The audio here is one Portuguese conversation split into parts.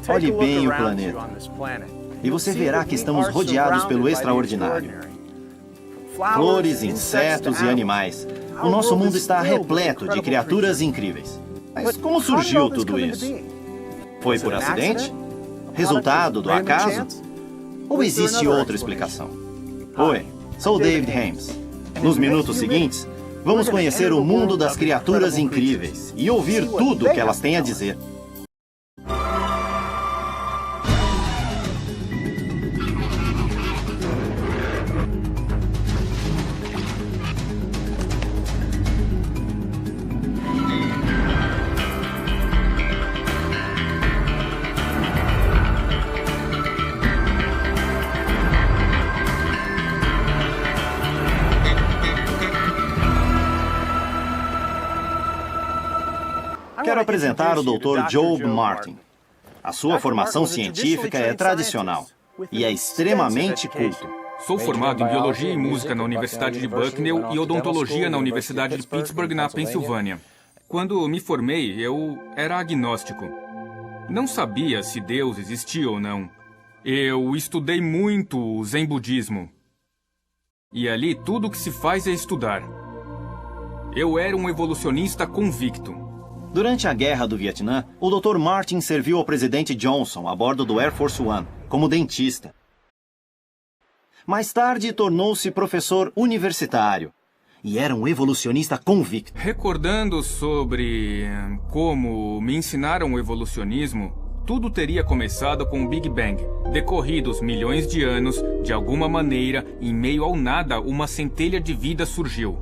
Olhe bem o planeta. E você verá que estamos rodeados pelo extraordinário. Flores, insetos e animais. O nosso mundo está repleto de criaturas incríveis. Mas como surgiu tudo isso? Foi por acidente? Resultado do acaso? Ou existe outra explicação? Oi, sou David Hames. Nos minutos seguintes, vamos conhecer o mundo das criaturas incríveis e ouvir tudo o que elas têm a dizer. Quero apresentar o Dr. Job Martin. A sua formação científica é tradicional e é extremamente culto. Sou formado em Biologia e Música na Universidade de Bucknell e Odontologia na Universidade de Pittsburgh, na Pensilvânia. Quando me formei, eu era agnóstico. Não sabia se Deus existia ou não. Eu estudei muito o Zen budismo. E ali tudo o que se faz é estudar. Eu era um evolucionista convicto. Durante a Guerra do Vietnã, o Dr. Martin serviu ao presidente Johnson a bordo do Air Force One, como dentista. Mais tarde, tornou-se professor universitário e era um evolucionista convicto. Recordando sobre como me ensinaram o evolucionismo, tudo teria começado com o Big Bang. Decorridos milhões de anos, de alguma maneira, em meio ao nada, uma centelha de vida surgiu.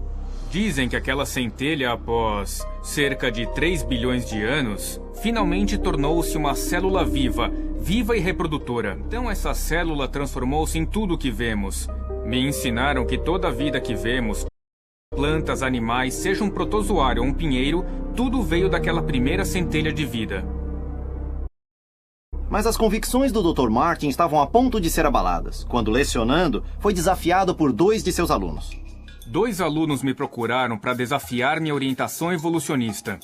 Dizem que aquela centelha, após cerca de 3 bilhões de anos, finalmente tornou-se uma célula viva e reprodutora. Então essa célula transformou-se em tudo o que vemos. Me ensinaram que toda a vida que vemos, plantas, animais, seja um protozoário ou um pinheiro, tudo veio daquela primeira centelha de vida. Mas as convicções do Dr. Martin estavam a ponto de ser abaladas, quando, lecionando, foi desafiado por 2 de seus alunos. 2 alunos me procuraram para desafiar minha orientação evolucionista.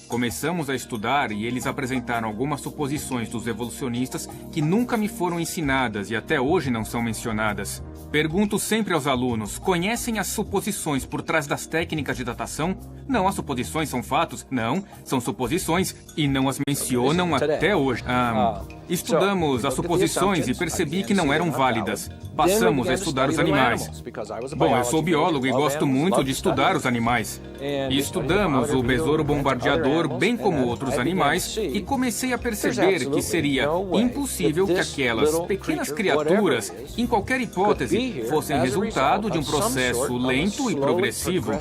Começamos a estudar e eles apresentaram algumas suposições dos evolucionistas que nunca me foram ensinadas e até hoje não são mencionadas. Pergunto sempre aos alunos, conhecem as suposições por trás das técnicas de datação? Não, as suposições são fatos? Não, são suposições e não as mencionam até hoje. Estudamos as suposições e percebi que não eram válidas. Passamos a estudar os animais. Bom, eu sou biólogo e gosto muito de estudar os animais. E estudamos o besouro bombardeador, bem como outros animais, e comecei a perceber que seria impossível que aquelas pequenas criaturas, em qualquer hipótese, fossem resultado de um processo lento e progressivo.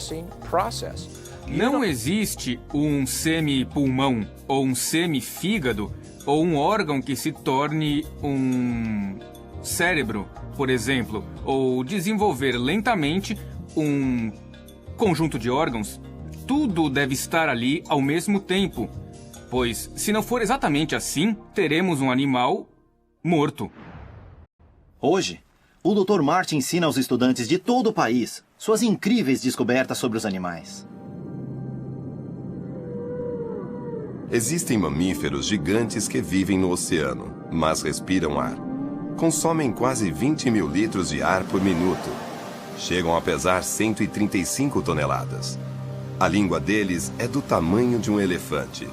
Não existe um semipulmão ou um semifígado ou um órgão que se torne um cérebro, por exemplo, ou desenvolver lentamente um conjunto de órgãos. Tudo deve estar ali ao mesmo tempo, pois, se não for exatamente assim, teremos um animal morto. Hoje, o Dr. Martin ensina aos estudantes de todo o país suas incríveis descobertas sobre os animais. Existem mamíferos gigantes que vivem no oceano, mas respiram ar. Consomem quase 20 mil litros de ar por minuto. Chegam a pesar 135 toneladas. A língua deles é do tamanho de um elefante.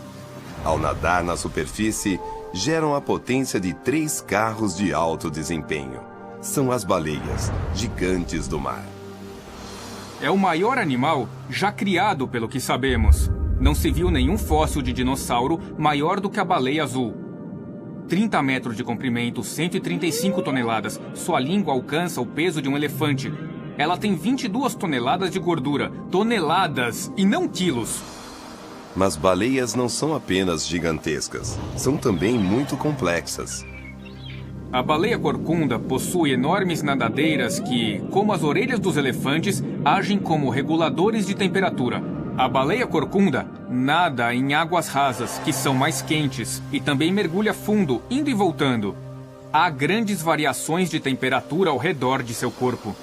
Ao nadar na superfície, geram a potência de 3 carros de alto desempenho. São as baleias, gigantes do mar. É o maior animal já criado, pelo que sabemos. Não se viu nenhum fóssil de dinossauro maior do que a baleia azul. 30 metros de comprimento, 135 toneladas. Sua língua alcança o peso de um elefante. Ela tem 22 toneladas de gordura. Toneladas e não quilos. Mas baleias não são apenas gigantescas. São também muito complexas. A baleia corcunda possui enormes nadadeiras que, como as orelhas dos elefantes, agem como reguladores de temperatura. A baleia corcunda nada em águas rasas, que são mais quentes, e também mergulha fundo, indo e voltando. Há grandes variações de temperatura ao redor de seu corpo.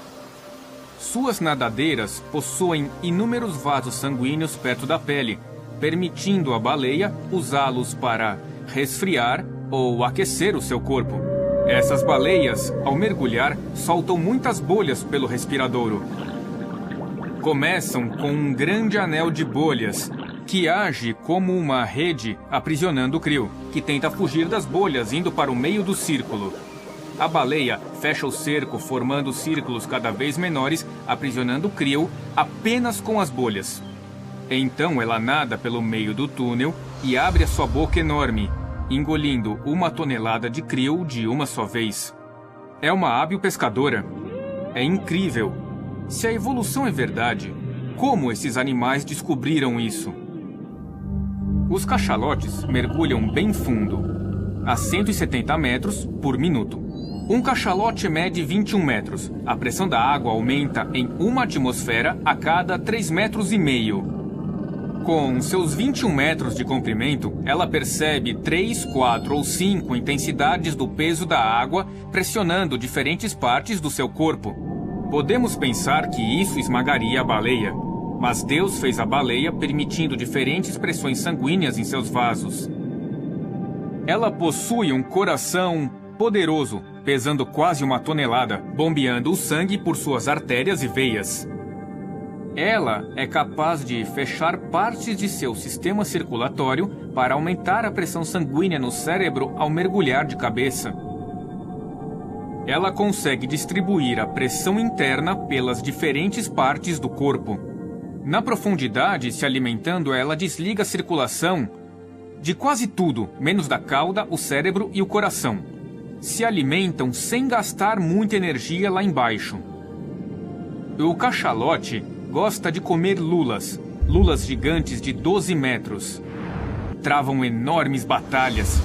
Suas nadadeiras possuem inúmeros vasos sanguíneos perto da pele, permitindo à baleia usá-los para resfriar, ou aquecer o seu corpo. Essas baleias, ao mergulhar, soltam muitas bolhas pelo respiradouro. Começam com um grande anel de bolhas, que age como uma rede aprisionando o krill, que tenta fugir das bolhas indo para o meio do círculo. A baleia fecha o cerco, formando círculos cada vez menores, aprisionando o krill apenas com as bolhas. Então ela nada pelo meio do túnel e abre a sua boca enorme, engolindo 1 tonelada de krill de uma só vez. É uma hábil pescadora. É incrível. Se a evolução é verdade, como esses animais descobriram isso? Os cachalotes mergulham bem fundo, a 170 metros por minuto. Um cachalote mede 21 metros. A pressão da água aumenta em 1 atmosfera a cada 3,5 metros. Com seus 21 metros de comprimento, ela percebe 3, 4 ou 5 intensidades do peso da água pressionando diferentes partes do seu corpo. Podemos pensar que isso esmagaria a baleia, mas Deus fez a baleia permitindo diferentes pressões sanguíneas em seus vasos. Ela possui um coração poderoso, pesando quase 1 tonelada, bombeando o sangue por suas artérias e veias. Ela é capaz de fechar partes de seu sistema circulatório para aumentar a pressão sanguínea no cérebro ao mergulhar de cabeça. Ela consegue distribuir a pressão interna pelas diferentes partes do corpo. Na profundidade, se alimentando, ela desliga a circulação de quase tudo, menos da cauda, o cérebro e o coração. Se alimentam sem gastar muita energia lá embaixo. O cachalote gosta de comer lulas gigantes de 12 metros. Travam enormes batalhas.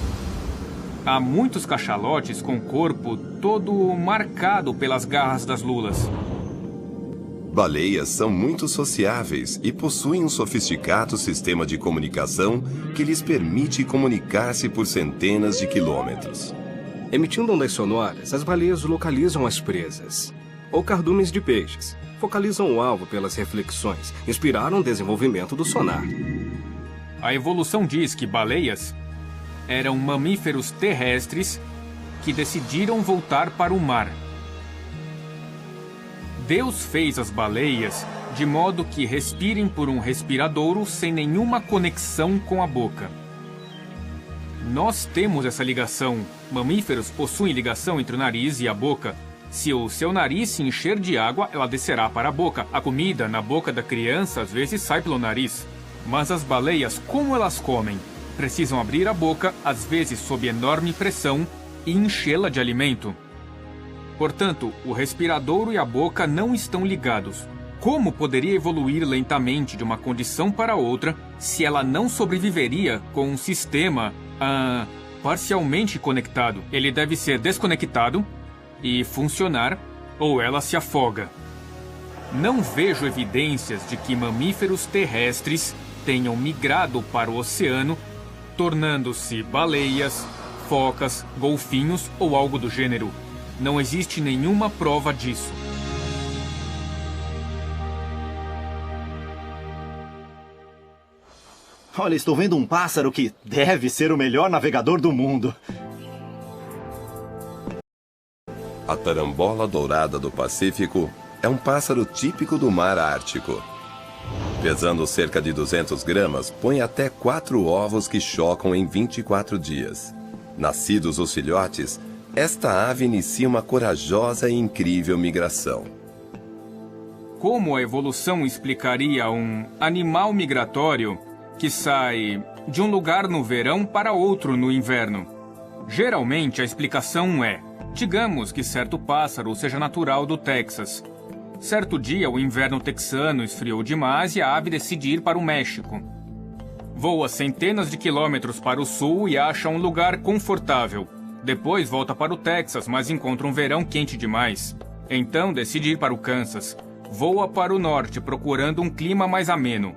Há muitos cachalotes com o corpo todo marcado pelas garras das lulas. Baleias são muito sociáveis e possuem um sofisticado sistema de comunicação que lhes permite comunicar-se por centenas de quilômetros. Emitindo ondas sonoras, as baleias localizam as presas, ou cardumes de peixes. Focalizam o alvo pelas reflexões, inspiraram o desenvolvimento do sonar. A evolução diz que baleias eram mamíferos terrestres que decidiram voltar para o mar. Deus fez as baleias de modo que respirem por um respiradouro sem nenhuma conexão com a boca. Nós temos essa ligação. Mamíferos possuem ligação entre o nariz e a boca. Se o seu nariz se encher de água, ela descerá para a boca. A comida na boca da criança às vezes sai pelo nariz. Mas as baleias, como elas comem? Precisam abrir a boca, às vezes sob enorme pressão, e enchê-la de alimento. Portanto, o respiradouro e a boca não estão ligados. Como poderia evoluir lentamente de uma condição para outra se ela não sobreviveria com um sistema parcialmente conectado? Ele deve ser desconectado e funcionar, ou ela se afoga. Não vejo evidências de que mamíferos terrestres tenham migrado para o oceano, tornando-se baleias, focas, golfinhos ou algo do gênero. Não existe nenhuma prova disso. Olha, estou vendo um pássaro que deve ser o melhor navegador do mundo. A tarambola dourada do Pacífico é um pássaro típico do mar Ártico. Pesando cerca de 200 gramas, põe até 4 ovos que chocam em 24 dias. Nascidos os filhotes, esta ave inicia uma corajosa e incrível migração. Como a evolução explicaria um animal migratório que sai de um lugar no verão para outro no inverno? Geralmente a explicação é: digamos que certo pássaro seja natural do Texas. Certo dia, o inverno texano esfriou demais e a ave decide ir para o México. Voa centenas de quilômetros para o sul e acha um lugar confortável. Depois volta para o Texas, mas encontra um verão quente demais. Então decide ir para o Kansas. Voa para o norte, procurando um clima mais ameno.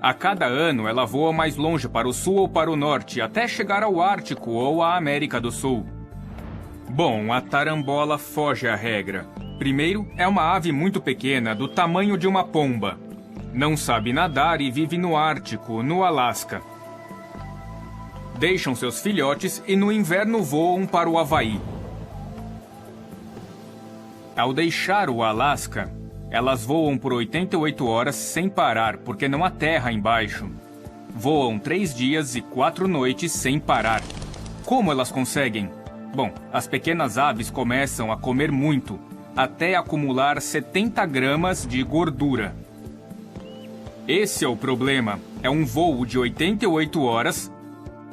A cada ano, ela voa mais longe para o sul ou para o norte, até chegar ao Ártico ou à América do Sul. Bom, a tarambola foge à regra. Primeiro, é uma ave muito pequena, do tamanho de uma pomba. Não sabe nadar e vive no Ártico, no Alasca. Deixam seus filhotes e no inverno voam para o Havaí. Ao deixar o Alasca, elas voam por 88 horas sem parar, porque não há terra embaixo. Voam 3 dias e 4 noites sem parar. Como elas conseguem? Bom, as pequenas aves começam a comer muito, até acumular 70 gramas de gordura. Esse é o problema. É um voo de 88 horas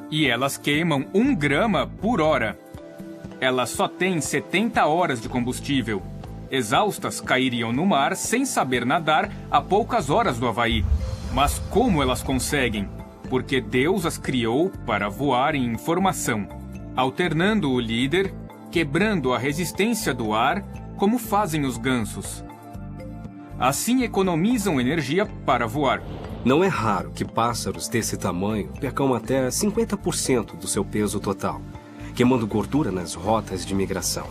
e elas queimam 1 grama por hora. Elas só têm 70 horas de combustível. Exaustas, cairiam no mar sem saber nadar a poucas horas do Havaí. Mas como elas conseguem? Porque Deus as criou para voar em formação, alternando o líder, quebrando a resistência do ar, como fazem os gansos. Assim economizam energia para voar. Não é raro que pássaros desse tamanho percam até 50% do seu peso total, queimando gordura nas rotas de migração.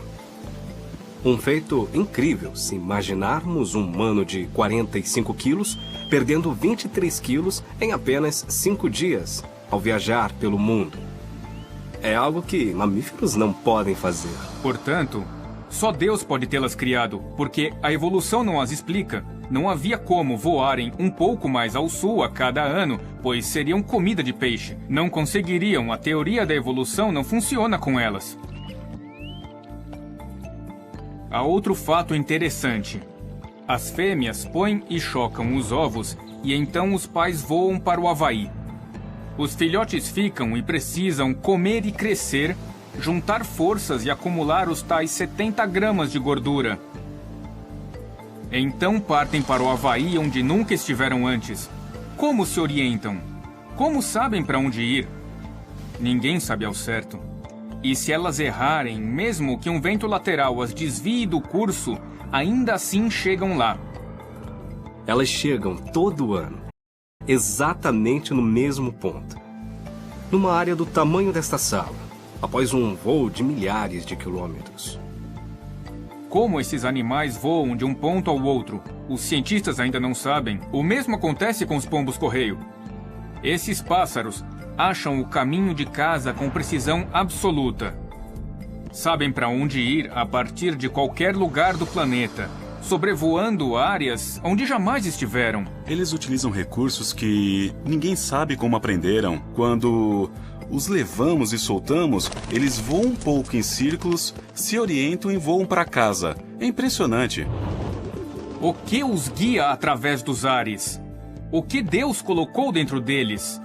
Um feito incrível se imaginarmos um humano de 45 quilos perdendo 23 quilos em apenas 5 dias ao viajar pelo mundo. É algo que mamíferos não podem fazer. Portanto, só Deus pode tê-las criado, porque a evolução não as explica. Não havia como voarem um pouco mais ao sul a cada ano, pois seriam comida de peixe. Não conseguiriam, a teoria da evolução não funciona com elas. Há outro fato interessante. As fêmeas põem e chocam os ovos e então os pais voam para o Havaí. Os filhotes ficam e precisam comer e crescer, juntar forças e acumular os tais 70 gramas de gordura. Então partem para o Havaí onde nunca estiveram antes. Como se orientam? Como sabem para onde ir? Ninguém sabe ao certo. E se elas errarem, mesmo que um vento lateral as desvie do curso, ainda assim chegam lá. Elas chegam todo ano, exatamente no mesmo ponto. Numa área do tamanho desta sala, após um voo de milhares de quilômetros. Como esses animais voam de um ponto ao outro, os cientistas ainda não sabem. O mesmo acontece com os pombos-correio. Esses pássaros acham o caminho de casa com precisão absoluta. Sabem para onde ir a partir de qualquer lugar do planeta, sobrevoando áreas onde jamais estiveram. Eles utilizam recursos que ninguém sabe como aprenderam. Quando os levamos e soltamos, eles voam um pouco em círculos, se orientam e voam para casa. É impressionante. O que os guia através dos ares? O que Deus colocou dentro deles?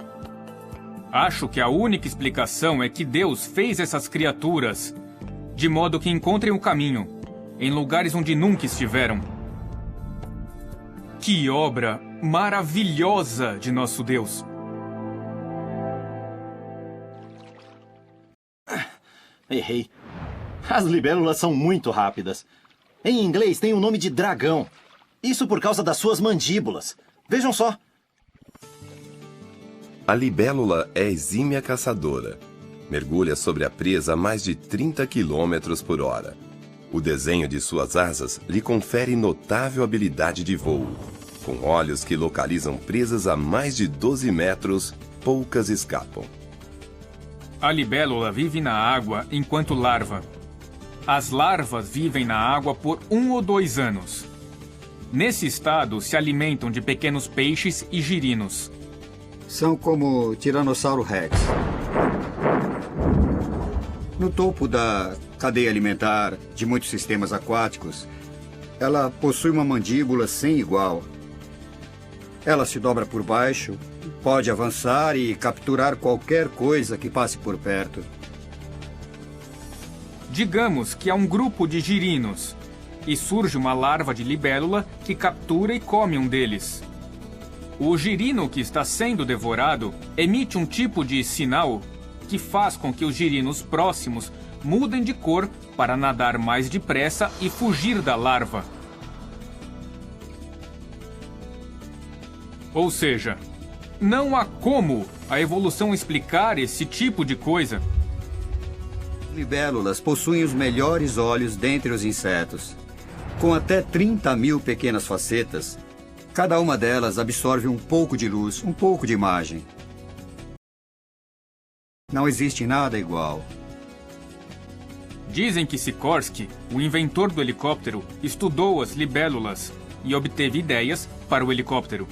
Acho que a única explicação é que Deus fez essas criaturas de modo que encontrem o caminho em lugares onde nunca estiveram. Que obra maravilhosa de nosso Deus! Errei. As libélulas são muito rápidas. Em inglês tem o nome de dragão. Isso por causa das suas mandíbulas. Vejam só. A libélula é exímia caçadora. Mergulha sobre a presa a mais de 30 km por hora. O desenho de suas asas lhe confere notável habilidade de voo. Com olhos que localizam presas a mais de 12 metros, poucas escapam. A libélula vive na água enquanto larva. As larvas vivem na água por 1 ou 2 anos. Nesse estado, se alimentam de pequenos peixes e girinos. São como o Tiranossauro Rex. No topo da cadeia alimentar de muitos sistemas aquáticos, ela possui uma mandíbula sem igual. Ela se dobra por baixo, pode avançar e capturar qualquer coisa que passe por perto. Digamos que há um grupo de girinos e surge uma larva de libélula que captura e come um deles. O girino que está sendo devorado emite um tipo de sinal que faz com que os girinos próximos mudem de cor para nadar mais depressa e fugir da larva. Ou seja, não há como a evolução explicar esse tipo de coisa. Libélulas possuem os melhores olhos dentre os insetos. Com até 30 mil pequenas facetas, cada uma delas absorve um pouco de luz, um pouco de imagem. Não existe nada igual. Dizem que Sikorsky, o inventor do helicóptero, estudou as libélulas e obteve ideias para o helicóptero.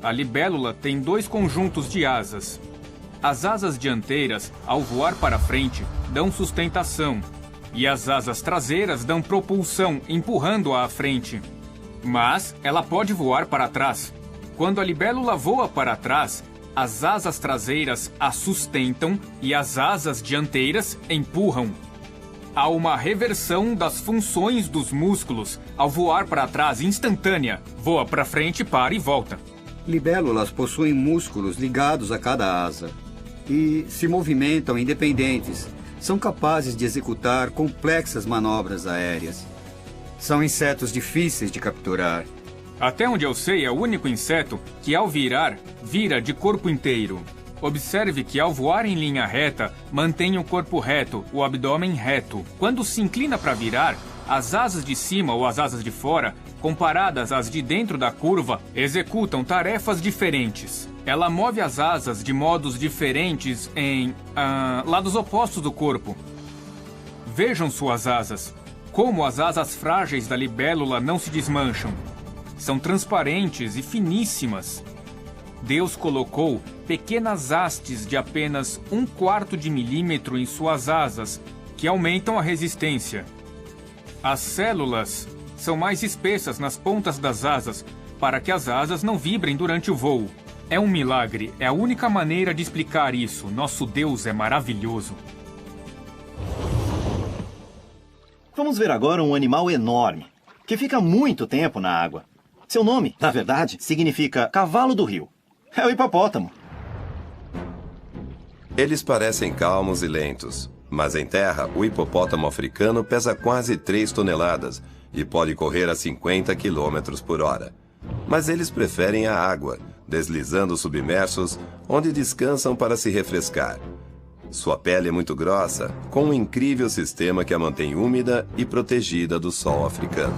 A libélula tem 2 conjuntos de asas. As asas dianteiras, ao voar para frente, dão sustentação, e as asas traseiras dão propulsão, empurrando-a à frente. Mas ela pode voar para trás. Quando a libélula voa para trás, as asas traseiras a sustentam e as asas dianteiras empurram. Há uma reversão das funções dos músculos ao voar para trás instantânea. Voa para frente, para e volta. Libélulas possuem músculos ligados a cada asa e se movimentam independentes. São capazes de executar complexas manobras aéreas. São insetos difíceis de capturar. Até onde eu sei, é o único inseto que, ao virar, vira de corpo inteiro. Observe que, ao voar em linha reta, mantém o corpo reto, o abdômen reto. Quando se inclina para virar, as asas de cima ou as asas de fora, comparadas às de dentro da curva, executam tarefas diferentes. Ela move as asas de modos diferentes em lados opostos do corpo. Vejam suas asas. Como as asas frágeis da libélula não se desmancham. São transparentes e finíssimas. Deus colocou pequenas hastes de apenas 1/4 de milímetro em suas asas, que aumentam a resistência. As células são mais espessas nas pontas das asas, para que as asas não vibrem durante o voo. É um milagre, é a única maneira de explicar isso. Nosso Deus é maravilhoso. Vamos ver agora um animal enorme, que fica muito tempo na água. Seu nome, na verdade, significa cavalo do rio. É o hipopótamo. Eles parecem calmos e lentos, mas em terra, o hipopótamo africano pesa quase 3 toneladas e pode correr a 50 km por hora. Mas eles preferem a água, deslizando submersos, onde descansam para se refrescar. Sua pele é muito grossa, com um incrível sistema que a mantém úmida e protegida do sol africano.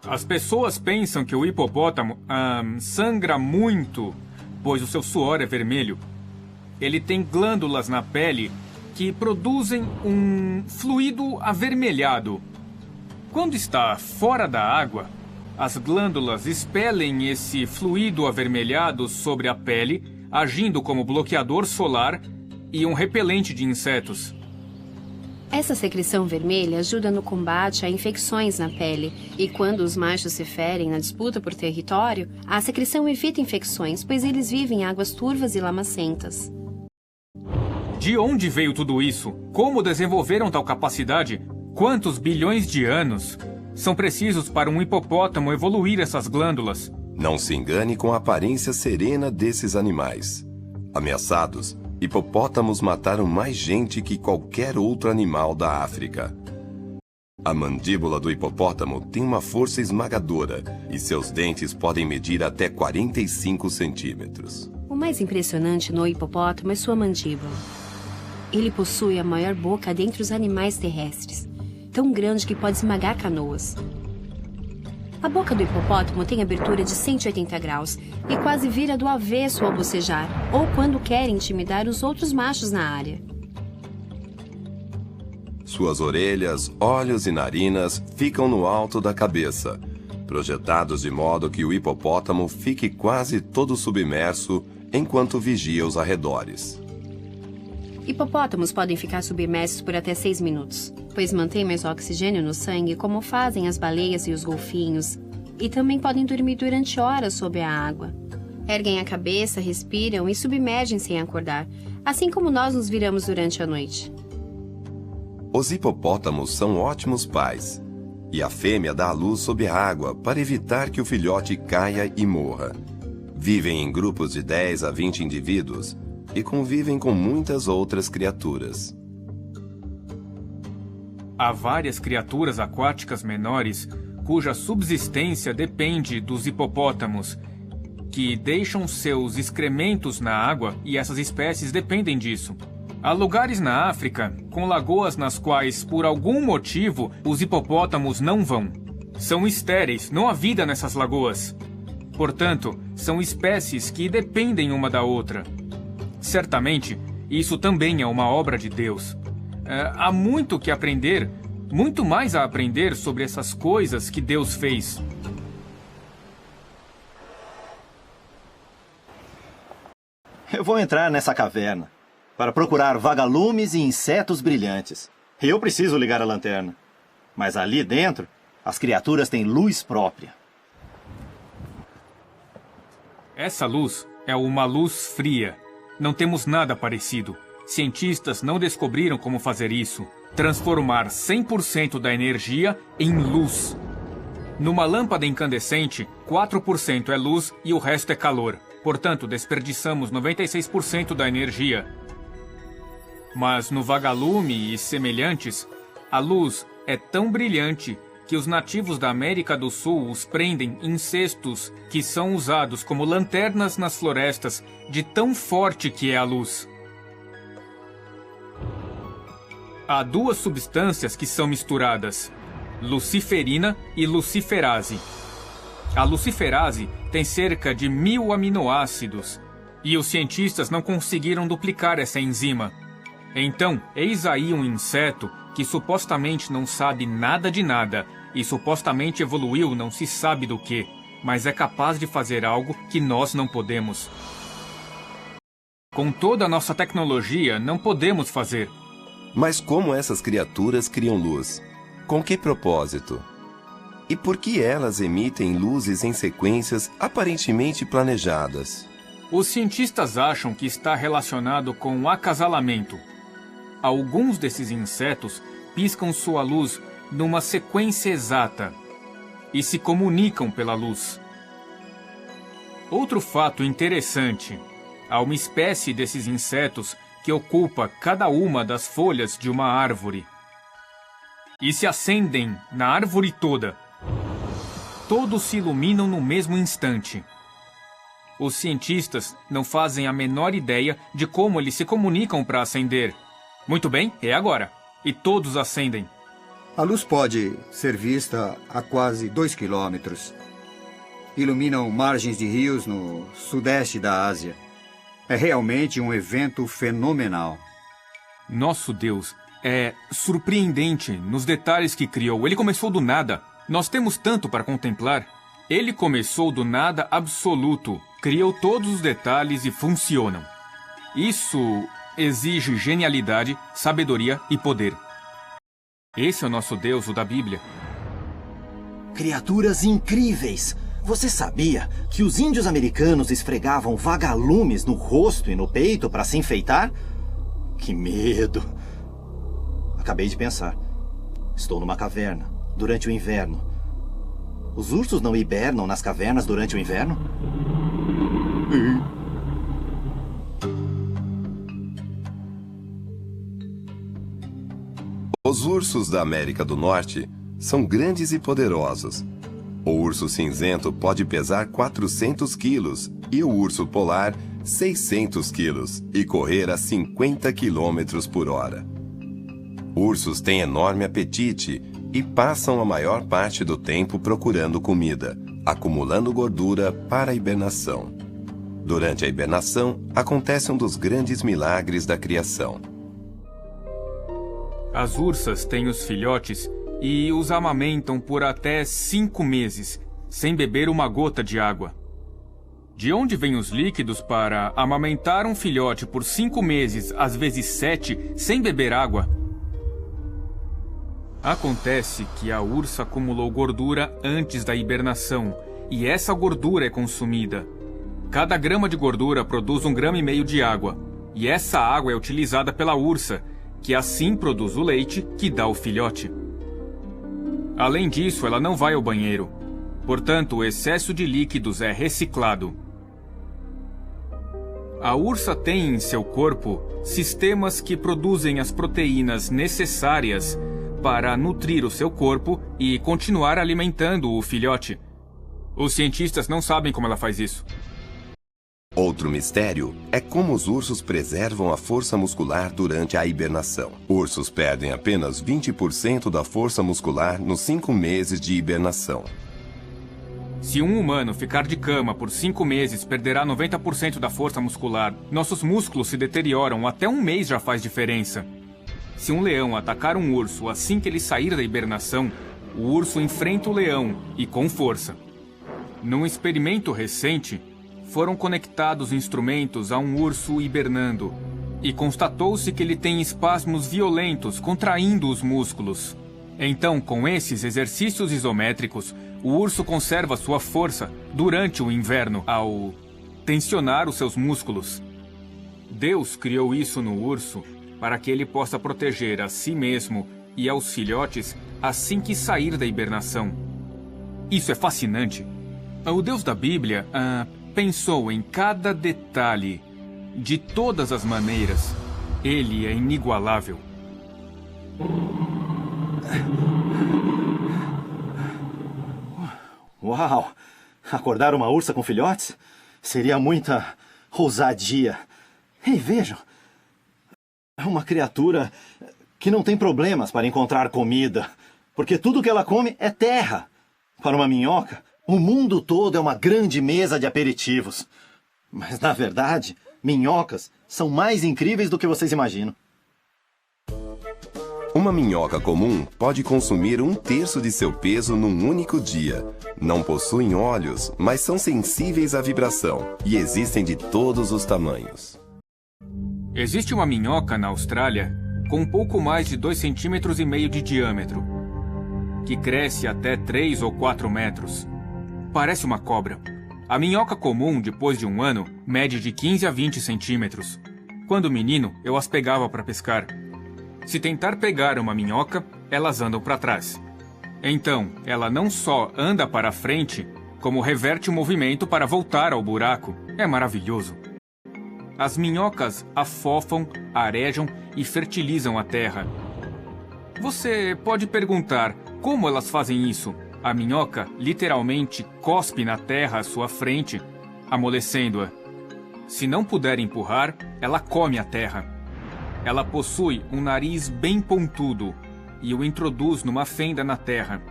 As pessoas pensam que o hipopótamo sangra muito, pois o seu suor é vermelho. Ele tem glândulas na pele que produzem um fluido avermelhado. Quando está fora da água, as glândulas expelem esse fluido avermelhado sobre a pele, agindo como bloqueador solar e um repelente de insetos. Essa secreção vermelha ajuda no combate a infecções na pele, e quando os machos se ferem na disputa por território, a secreção evita infecções, pois eles vivem em águas turvas e lamacentas. De onde veio tudo isso? Como desenvolveram tal capacidade? Quantos bilhões de anos são precisos para um hipopótamo evoluir essas glândulas? Não se engane com a aparência serena desses animais. Ameaçados, hipopótamos mataram mais gente que qualquer outro animal da África. A mandíbula do hipopótamo tem uma força esmagadora e seus dentes podem medir até 45 centímetros. O mais impressionante no hipopótamo é sua mandíbula. Ele possui a maior boca dentre os animais terrestres, tão grande que pode esmagar canoas. A boca do hipopótamo tem abertura de 180 graus e quase vira do avesso ao bocejar ou quando quer intimidar os outros machos na área. Suas orelhas, olhos e narinas ficam no alto da cabeça, projetados de modo que o hipopótamo fique quase todo submerso enquanto vigia os arredores. Hipopótamos podem ficar submersos por até 6 minutos, pois mantêm mais oxigênio no sangue, como fazem as baleias e os golfinhos, e também podem dormir durante horas sob a água. Erguem a cabeça, respiram e submergem sem acordar, assim como nós nos viramos durante a noite. Os hipopótamos são ótimos pais, e a fêmea dá à luz sob a água para evitar que o filhote caia e morra. Vivem em grupos de 10 a 20 indivíduos e convivem com muitas outras criaturas. Há várias criaturas aquáticas menores cuja subsistência depende dos hipopótamos, que deixam seus excrementos na água e essas espécies dependem disso. Há lugares na África com lagoas nas quais, por algum motivo, os hipopótamos não vão. São estéreis, não há vida nessas lagoas. Portanto, são espécies que dependem uma da outra. Certamente, Isso também é uma obra de Deus. Há muito que aprender, muito mais a aprender sobre essas coisas que Deus fez. Eu vou entrar nessa caverna para procurar vagalumes e insetos brilhantes. E eu preciso ligar a lanterna. Mas ali dentro, as criaturas têm luz própria. Essa luz é uma luz fria. Não temos nada parecido. Cientistas não descobriram como fazer isso. Transformar 100% da energia em luz. Numa lâmpada incandescente, 4% é luz e o resto é calor. Portanto, desperdiçamos 96% da energia. Mas no vagalume e semelhantes, a luz é tão brilhante que os nativos da América do Sul os prendem em cestos que são usados como lanternas nas florestas, de tão forte que é a luz. Há duas substâncias que são misturadas: luciferina e luciferase. A luciferase tem cerca de 1000 aminoácidos e os cientistas não conseguiram duplicar essa enzima. Então, eis aí um inseto que supostamente não sabe nada de nada e supostamente evoluiu não se sabe do que, mas é capaz de fazer algo que nós não podemos. Com toda a nossa tecnologia, não podemos fazer. Mas como essas criaturas criam luz? Com que propósito? E por que elas emitem luzes em sequências aparentemente planejadas? Os cientistas acham que está relacionado com o acasalamento. Alguns desses insetos piscam sua luz numa sequência exata e se comunicam pela luz. Outro fato interessante: há uma espécie desses insetos que ocupa cada uma das folhas de uma árvore e se acendem na árvore toda. Todos se iluminam no mesmo instante. Os cientistas não fazem a menor ideia de como eles se comunicam para acender. Muito bem, é agora. E todos acendem. A luz pode ser vista a quase 2 quilômetros. Iluminam margens de rios no sudeste da Ásia. É realmente um evento fenomenal. Nosso Deus é surpreendente nos detalhes que criou. Ele começou do nada. Nós temos tanto para contemplar. Ele começou do nada absoluto, criou todos os detalhes e funcionam. Isso exige genialidade, sabedoria e poder. Esse é o nosso Deus, o da Bíblia. Criaturas incríveis! Você sabia que os índios americanos esfregavam vagalumes no rosto e no peito para se enfeitar? Que medo! Acabei de pensar. Estou numa caverna, durante o inverno. Os ursos não hibernam nas cavernas durante o inverno? Os ursos da América do Norte são grandes e poderosos. O urso cinzento pode pesar 400 quilos e o urso polar 600 quilos e correr a 50 quilômetros por hora. Ursos têm enorme apetite e passam a maior parte do tempo procurando comida, acumulando gordura para a hibernação. Durante a hibernação, acontece um dos grandes milagres da criação. As ursas têm os filhotes e os amamentam por até 5 meses, sem beber uma gota de água. De onde vêm os líquidos para amamentar um filhote por 5 meses, às vezes 7, sem beber água? Acontece que a ursa acumulou gordura antes da hibernação, e essa gordura é consumida. Cada grama de gordura produz 1,5 gramas de água, e essa água é utilizada pela ursa, que assim produz o leite que dá ao filhote. Além disso, ela não vai ao banheiro. Portanto, o excesso de líquidos é reciclado. A ursa tem em seu corpo sistemas que produzem as proteínas necessárias para nutrir o seu corpo e continuar alimentando o filhote. Os cientistas não sabem como ela faz isso. Outro mistério é como os ursos preservam a força muscular durante a hibernação. Ursos perdem apenas 20% da força muscular nos 5 meses de hibernação. Se um humano ficar de cama por 5 meses, perderá 90% da força muscular. Nossos músculos se deterioram, até um mês já faz diferença. Se um leão atacar um urso assim que ele sair da hibernação, o urso enfrenta o leão, e com força. Num experimento recente, foram conectados instrumentos a um urso hibernando, e constatou-se que ele tem espasmos violentos, contraindo os músculos. Então, com esses exercícios isométricos, o urso conserva sua força durante o inverno ao tensionar os seus músculos. Deus criou isso no urso para que ele possa proteger a si mesmo e aos filhotes assim que sair da hibernação. Isso é fascinante. O Deus da Bíblia pensou em cada detalhe, de todas as maneiras. Ele é inigualável. Uau! Acordar uma ursa com filhotes? Seria muita ousadia. Ei, vejam. É uma criatura que não tem problemas para encontrar comida, porque tudo que ela come é terra. Para uma minhoca, o mundo todo é uma grande mesa de aperitivos. Mas, na verdade, minhocas são mais incríveis do que vocês imaginam. Uma minhoca comum pode consumir 1/3 de seu peso num único dia. Não possuem olhos, mas são sensíveis à vibração e existem de todos os tamanhos. Existe uma minhoca na Austrália com um pouco mais de 2,5 cm de diâmetro, que cresce até 3 ou 4 metros. Parece uma cobra. A minhoca comum, depois de um ano, mede de 15 a 20 centímetros. Quando menino, eu as pegava para pescar. Se tentar pegar uma minhoca, elas andam para trás. Então, ela não só anda para frente, como reverte o movimento para voltar ao buraco. É maravilhoso. As minhocas afofam, arejam e fertilizam a terra. Você pode perguntar como elas fazem isso. A minhoca literalmente cospe na terra à sua frente, amolecendo-a. Se não puder empurrar, ela come a terra. Ela possui um nariz bem pontudo e o introduz numa fenda na terra.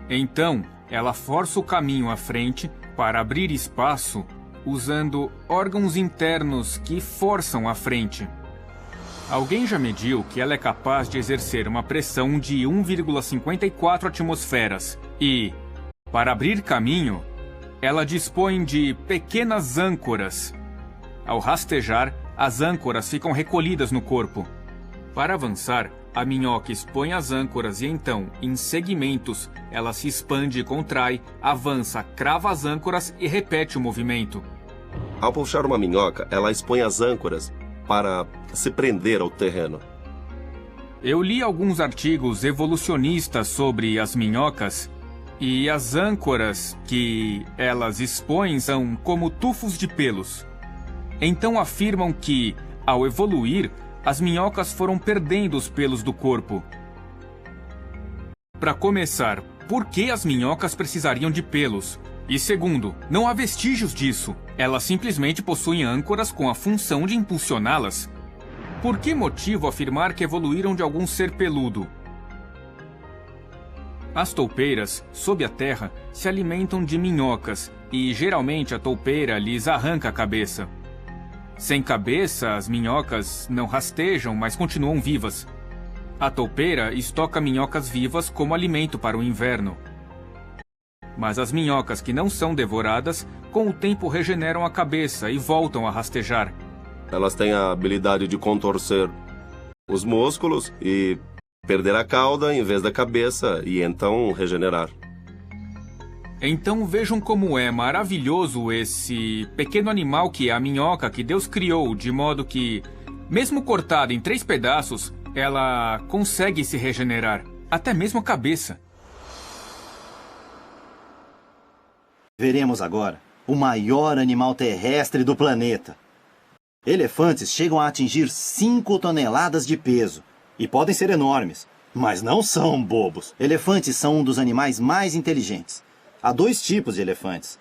Então, ela força o caminho à frente para abrir espaço usando órgãos internos que forçam a frente. Alguém já mediu que ela é capaz de exercer uma pressão de 1,54 atmosferas e, para abrir caminho, ela dispõe de pequenas âncoras. Ao rastejar, as âncoras ficam recolhidas no corpo. Para avançar, a minhoca expõe as âncoras e então, em segmentos, ela se expande e contrai, avança, crava as âncoras e repete o movimento. Ao puxar uma minhoca, ela expõe as âncoras para se prender ao terreno. Eu li alguns artigos evolucionistas sobre as minhocas e as âncoras que elas expõem são como tufos de pelos. Então afirmam que, ao evoluir, as minhocas foram perdendo os pelos do corpo. Para começar, por que as minhocas precisariam de pelos? E segundo, não há vestígios disso. Elas simplesmente possuem âncoras com a função de impulsioná-las. Por que motivo afirmar que evoluíram de algum ser peludo? As toupeiras, sob a terra, se alimentam de minhocas e geralmente a toupeira lhes arranca a cabeça. Sem cabeça, as minhocas não rastejam, mas continuam vivas. A toupeira estoca minhocas vivas como alimento para o inverno. Mas as minhocas que não são devoradas, com o tempo regeneram a cabeça e voltam a rastejar. Elas têm a habilidade de contorcer os músculos e perder a cauda em vez da cabeça e então regenerar. Então vejam como é maravilhoso esse pequeno animal que é a minhoca que Deus criou, de modo que, mesmo cortada em 3 pedaços, ela consegue se regenerar, até mesmo a cabeça. Veremos agora o maior animal terrestre do planeta. Elefantes chegam a atingir 5 toneladas de peso e podem ser enormes, mas não são bobos. Elefantes são um dos animais mais inteligentes. Há 2 tipos de elefantes.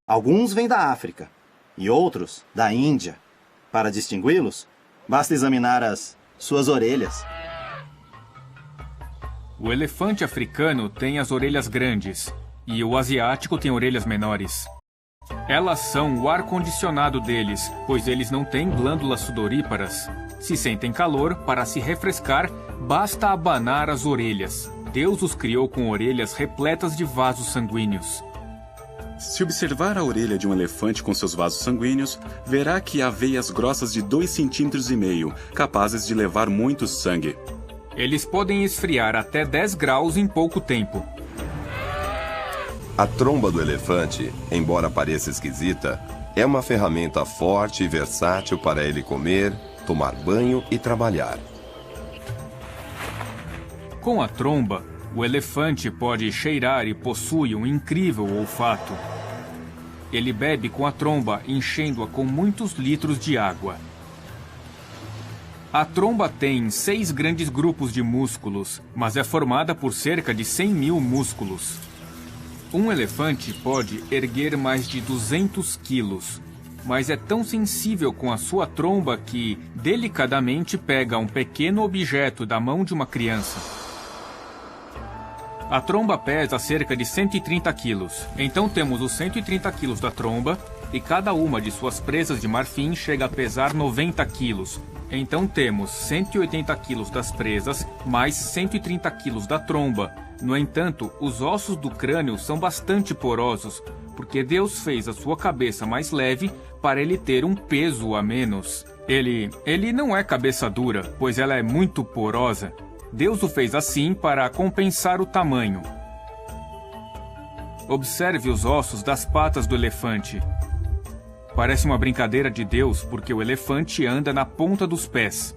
Alguns vêm da África e outros da Índia. Para distingui-los, basta examinar as suas orelhas. O elefante africano tem as orelhas grandes. e o asiático tem orelhas menores. Elas são o ar-condicionado deles, pois eles não têm glândulas sudoríparas. Se sentem calor, para se refrescar, basta abanar as orelhas. Deus os criou com orelhas repletas de vasos sanguíneos. Se observar a orelha de um elefante com seus vasos sanguíneos, verá que há veias grossas de 2,5 cm, capazes de levar muito sangue. Eles podem esfriar até 10 graus em pouco tempo. A tromba do elefante, embora pareça esquisita, é uma ferramenta forte e versátil para ele comer, tomar banho e trabalhar. Com a tromba, o elefante pode cheirar e possui um incrível olfato. Ele bebe com a tromba, enchendo-a com muitos litros de água. A tromba tem 6 grandes grupos de músculos, mas é formada por cerca de 100 mil músculos. Um elefante pode erguer mais de 200 quilos, mas é tão sensível com a sua tromba que, delicadamente, pega um pequeno objeto da mão de uma criança. A tromba pesa cerca de 130 quilos. Então temos os 130 quilos da tromba e cada uma de suas presas de marfim chega a pesar 90 quilos. Então temos 180 quilos das presas mais 130 quilos da tromba. No entanto, os ossos do crânio são bastante porosos, porque Deus fez a sua cabeça mais leve para ele ter um peso a menos. Ele não é cabeça dura, pois ela é muito porosa. Deus o fez assim para compensar o tamanho. Observe os ossos das patas do elefante. Parece uma brincadeira de Deus porque o elefante anda na ponta dos pés.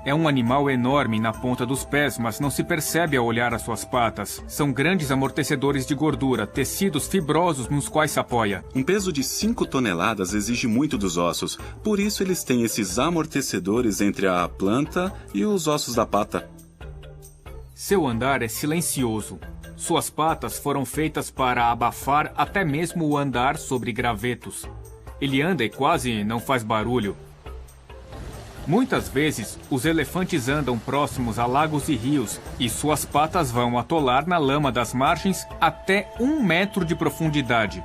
É um animal enorme na ponta dos pés, mas não se percebe ao olhar as suas patas. São grandes amortecedores de gordura, tecidos fibrosos nos quais se apoia. Um peso de 5 toneladas exige muito dos ossos, por isso eles têm esses amortecedores entre a planta e os ossos da pata. Seu andar é silencioso. Suas patas foram feitas para abafar até mesmo o andar sobre gravetos. Ele anda e quase não faz barulho. Muitas vezes, os elefantes andam próximos a lagos e rios e suas patas vão atolar na lama das margens até 1 metro de profundidade.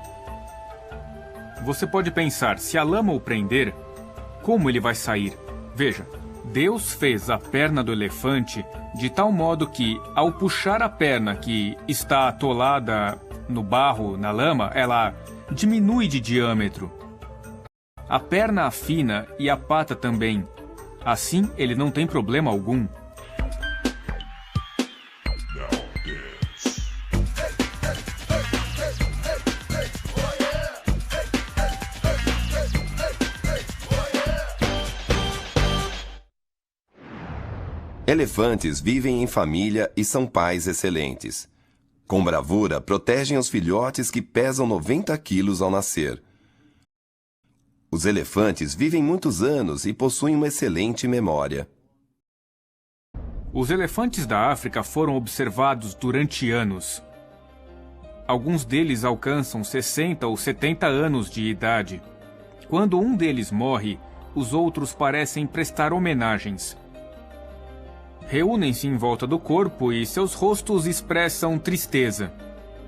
Você pode pensar, se a lama o prender, como ele vai sair? Veja, Deus fez a perna do elefante de tal modo que, ao puxar a perna que está atolada no barro, na lama, ela diminui de diâmetro. A perna afina e a pata também. Assim, ele não tem problema algum. Elefantes vivem em família e são pais excelentes. Com bravura, protegem os filhotes que pesam 90 quilos ao nascer. Os elefantes vivem muitos anos e possuem uma excelente memória. Os elefantes da África foram observados durante anos. Alguns deles alcançam 60 ou 70 anos de idade. Quando um deles morre, os outros parecem prestar homenagens. Reúnem-se em volta do corpo e seus rostos expressam tristeza.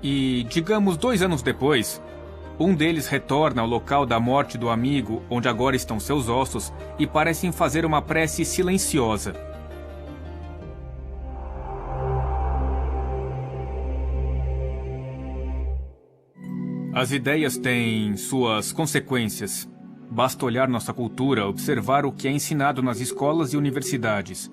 E, digamos, 2 anos depois, um deles retorna ao local da morte do amigo, onde agora estão seus ossos, e parecem fazer uma prece silenciosa. As ideias têm suas consequências. Basta olhar nossa cultura, observar o que é ensinado nas escolas e universidades.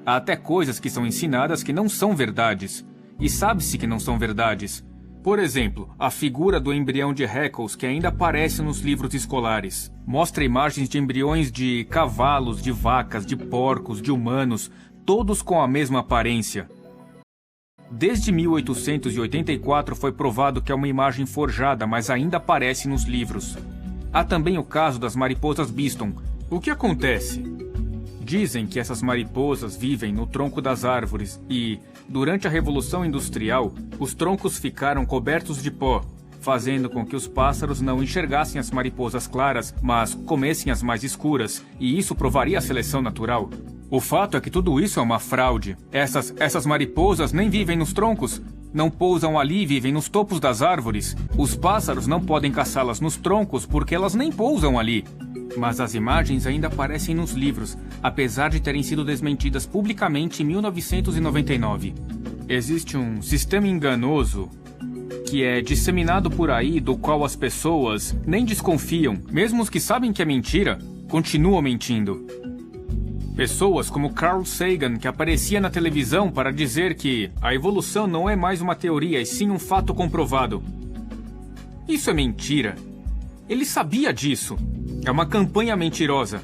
Há até coisas que são ensinadas que não são verdades. E sabe-se que não são verdades. Por exemplo, a figura do embrião de Haeckel, que ainda aparece nos livros escolares. Mostra imagens de embriões de cavalos, de vacas, de porcos, de humanos, todos com a mesma aparência. Desde 1884 foi provado que é uma imagem forjada, mas ainda aparece nos livros. Há também o caso das mariposas Biston. O que acontece? Dizem que essas mariposas vivem no tronco das árvores e, durante a Revolução Industrial, os troncos ficaram cobertos de pó, fazendo com que os pássaros não enxergassem as mariposas claras, mas comessem as mais escuras, e isso provaria a seleção natural. O fato é que tudo isso é uma fraude. Essas mariposas nem vivem nos troncos. não pousam ali e vivem nos topos das árvores. Os pássaros não podem caçá-las nos troncos porque elas nem pousam ali. Mas as imagens ainda aparecem nos livros, apesar de terem sido desmentidas publicamente em 1999. Existe um sistema enganoso que é disseminado por aí, do qual as pessoas nem desconfiam, mesmo os que sabem que é mentira, continuam mentindo. Pessoas como Carl Sagan, que aparecia na televisão para dizer que a evolução não é mais uma teoria, e sim um fato comprovado. Isso é mentira. Ele sabia disso. É uma campanha mentirosa.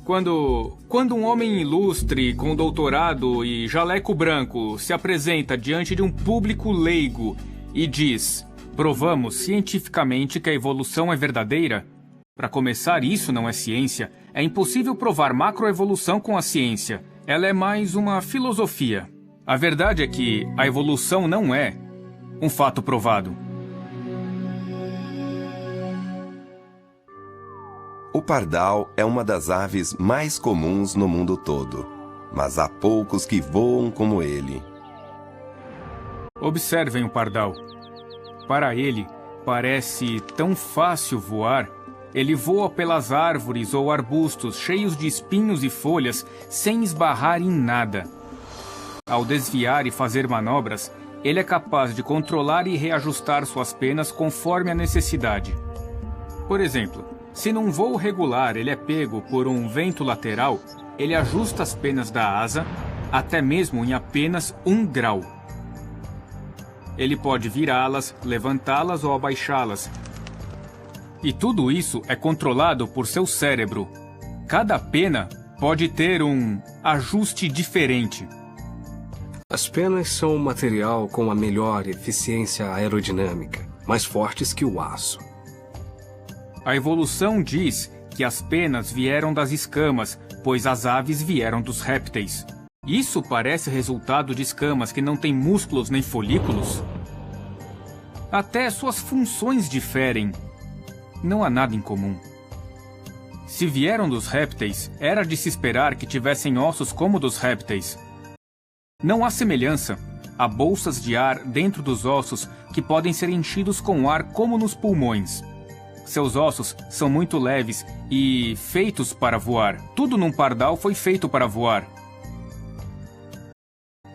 Quando um homem ilustre, com doutorado e jaleco branco, se apresenta diante de um público leigo e diz: provamos cientificamente que a evolução é verdadeira, para começar, isso não é ciência. É impossível provar macroevolução com a ciência. Ela é mais uma filosofia. A verdade é que a evolução não é um fato provado. O pardal é uma das aves mais comuns no mundo todo, mas há poucos que voam como ele. Observem o pardal. Para ele, parece tão fácil voar. Ele voa pelas árvores ou arbustos cheios de espinhos e folhas sem esbarrar em nada. Ao desviar e fazer manobras, ele é capaz de controlar e reajustar suas penas conforme a necessidade. Por exemplo, se num voo regular ele é pego por um vento lateral, ele ajusta as penas da asa até mesmo em apenas 1 grau. Ele pode virá-las, levantá-las ou abaixá-las. E tudo isso é controlado por seu cérebro. Cada pena pode ter um ajuste diferente. As penas são um material com a melhor eficiência aerodinâmica, mais fortes que o aço. A evolução diz que as penas vieram das escamas, pois as aves vieram dos répteis. Isso parece resultado de escamas que não têm músculos nem folículos. Até suas funções diferem. Não há nada em comum. Se vieram dos répteis, era de se esperar que tivessem ossos como dos répteis. Não há semelhança. Há bolsas de ar dentro dos ossos que podem ser enchidos com ar como nos pulmões. Seus ossos são muito leves e feitos para voar. Tudo num pardal foi feito para voar.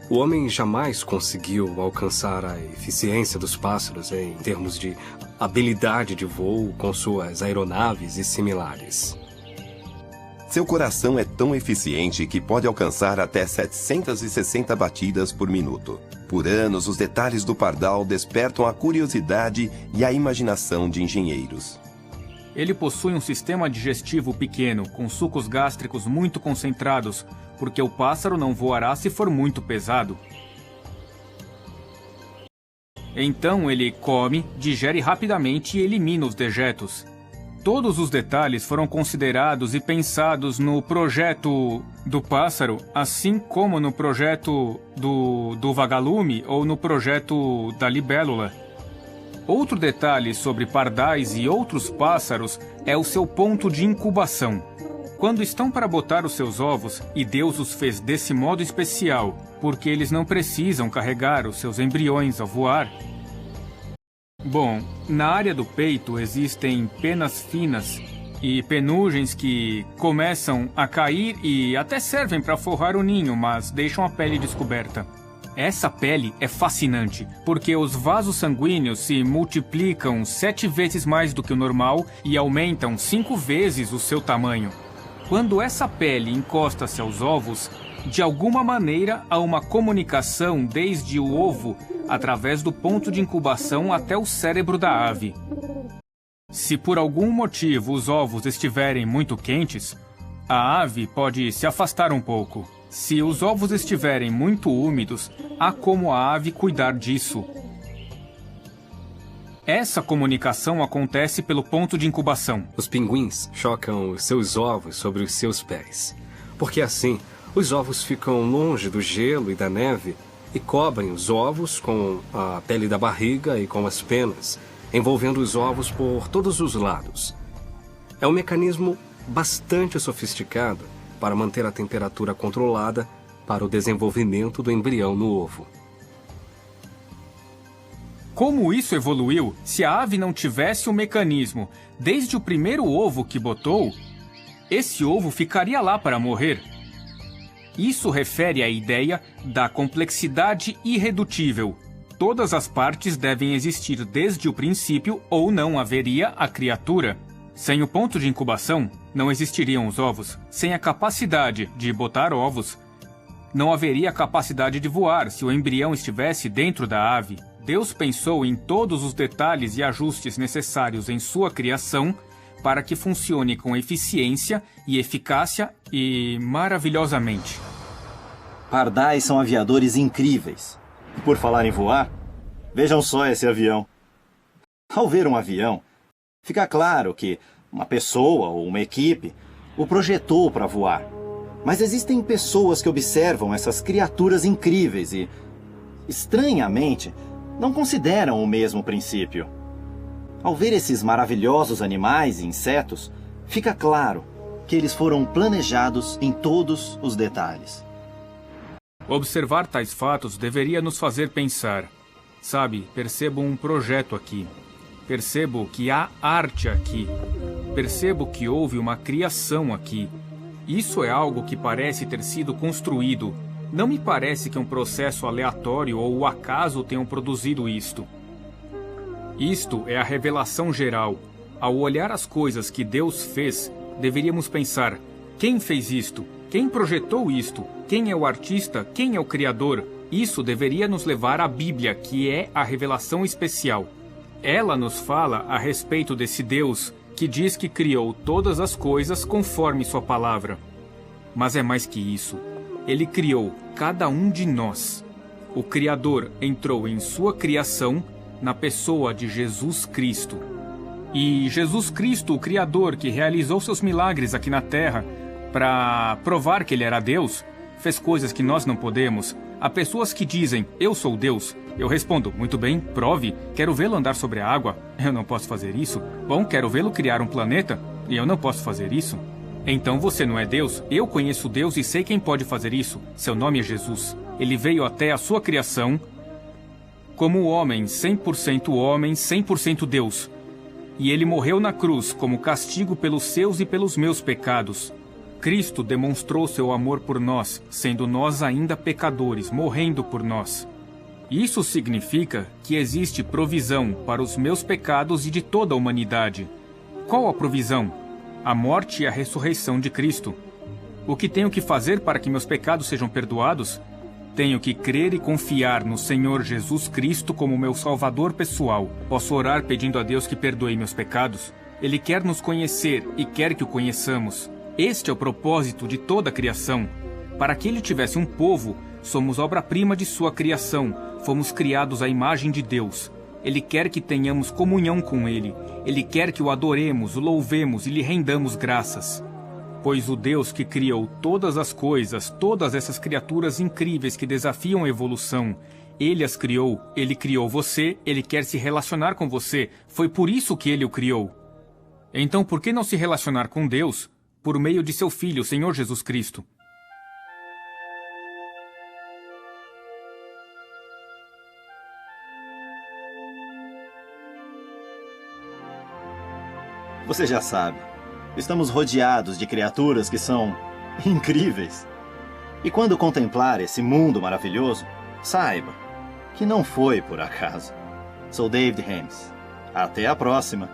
O homem jamais conseguiu alcançar a eficiência dos pássaros em termos de habilidade de voo com suas aeronaves e similares. Seu coração é tão eficiente que pode alcançar até 760 batidas por minuto. Por anos, os detalhes do pardal despertam a curiosidade e a imaginação de engenheiros. Ele possui um sistema digestivo pequeno, com sucos gástricos muito concentrados, porque o pássaro não voará se for muito pesado. Então ele come, digere rapidamente e elimina os dejetos. Todos os detalhes foram considerados e pensados no projeto do pássaro, assim como no projeto do vagalume ou no projeto da libélula. Outro detalhe sobre pardais e outros pássaros é o seu ponto de incubação. Quando estão para botar os seus ovos, e Deus os fez desse modo especial, porque eles não precisam carregar os seus embriões ao voar. Bom, na área do peito existem penas finas e penugens que começam a cair e até servem para forrar o ninho, mas deixam a pele descoberta. Essa pele é fascinante, porque os vasos sanguíneos se multiplicam 7 vezes mais do que o normal e aumentam 5 vezes o seu tamanho. Quando essa pele encosta-se aos ovos, de alguma maneira há uma comunicação desde o ovo através do ponto de incubação até o cérebro da ave. Se por algum motivo os ovos estiverem muito quentes, a ave pode se afastar um pouco. Se os ovos estiverem muito úmidos, há como a ave cuidar disso. Essa comunicação acontece pelo ponto de incubação. Os pinguins chocam os seus ovos sobre os seus pés, porque assim os ovos ficam longe do gelo e da neve e cobrem os ovos com a pele da barriga e com as penas, envolvendo os ovos por todos os lados. É um mecanismo bastante sofisticado para manter a temperatura controlada para o desenvolvimento do embrião no ovo. Como isso evoluiu se a ave não tivesse um mecanismo desde o primeiro ovo que botou? Esse ovo ficaria lá para morrer. Isso refere à ideia da complexidade irredutível. Todas as partes devem existir desde o princípio ou não haveria a criatura. Sem o ponto de incubação, não existiriam os ovos. Sem a capacidade de botar ovos, não haveria a capacidade de voar se o embrião estivesse dentro da ave. Deus pensou em todos os detalhes e ajustes necessários em sua criação para que funcione com eficiência e eficácia e maravilhosamente. Pardais são aviadores incríveis. E por falar em voar, vejam só esse avião. Ao ver um avião, fica claro que uma pessoa ou uma equipe o projetou para voar. Mas existem pessoas que observam essas criaturas incríveis e, estranhamente, não consideram o mesmo princípio. Ao ver esses maravilhosos animais e insetos, fica claro que eles foram planejados em todos os detalhes. Observar tais fatos deveria nos fazer pensar. Sabe, percebo um projeto aqui. Percebo que há arte aqui. Percebo que houve uma criação aqui. Isso é algo que parece ter sido construído. Não me parece que um processo aleatório ou o acaso tenham produzido isto. Isto é a revelação geral. Ao olhar as coisas que Deus fez, deveríamos pensar: quem fez isto? Quem projetou isto? Quem é o artista? Quem é o criador? Isso deveria nos levar à Bíblia, que é a revelação especial. Ela nos fala a respeito desse Deus que diz que criou todas as coisas conforme sua palavra. Mas é mais que isso. Ele criou cada um de nós. O Criador entrou em sua criação na pessoa de Jesus Cristo. E Jesus Cristo, o Criador que realizou seus milagres aqui na Terra para provar que ele era Deus, fez coisas que nós não podemos. Há pessoas que dizem: eu sou Deus. Eu respondo: muito bem, prove. Quero vê-lo andar sobre a água. Eu não posso fazer isso. Bom, quero vê-lo criar um planeta. E eu não posso fazer isso. Então você não é Deus? Eu conheço Deus e sei quem pode fazer isso. Seu nome é Jesus. Ele veio até a sua criação como homem, 100% Deus. E ele morreu na cruz como castigo pelos seus e pelos meus pecados. Cristo demonstrou seu amor por nós, sendo nós ainda pecadores, morrendo por nós. Isso significa que existe provisão para os meus pecados e de toda a humanidade. Qual a provisão? A morte e a ressurreição de Cristo. O que tenho que fazer para que meus pecados sejam perdoados? Tenho que crer e confiar no Senhor Jesus Cristo como meu Salvador pessoal. Posso orar pedindo a Deus que perdoe meus pecados? Ele quer nos conhecer e quer que o conheçamos. Este é o propósito de toda a criação. Para que ele tivesse um povo, somos obra-prima de sua criação. Fomos criados à imagem de Deus. Ele quer que tenhamos comunhão com ele. Ele quer que o adoremos, o louvemos e lhe rendamos graças. Pois o Deus que criou todas as coisas, todas essas criaturas incríveis que desafiam a evolução, ele as criou, ele criou você, ele quer se relacionar com você. Foi por isso que ele o criou. Então por que não se relacionar com Deus por meio de seu Filho, o Senhor Jesus Cristo? Você já sabe, estamos rodeados de criaturas que são incríveis. E quando contemplar esse mundo maravilhoso, saiba que não foi por acaso. Sou David Hames. Até a próxima!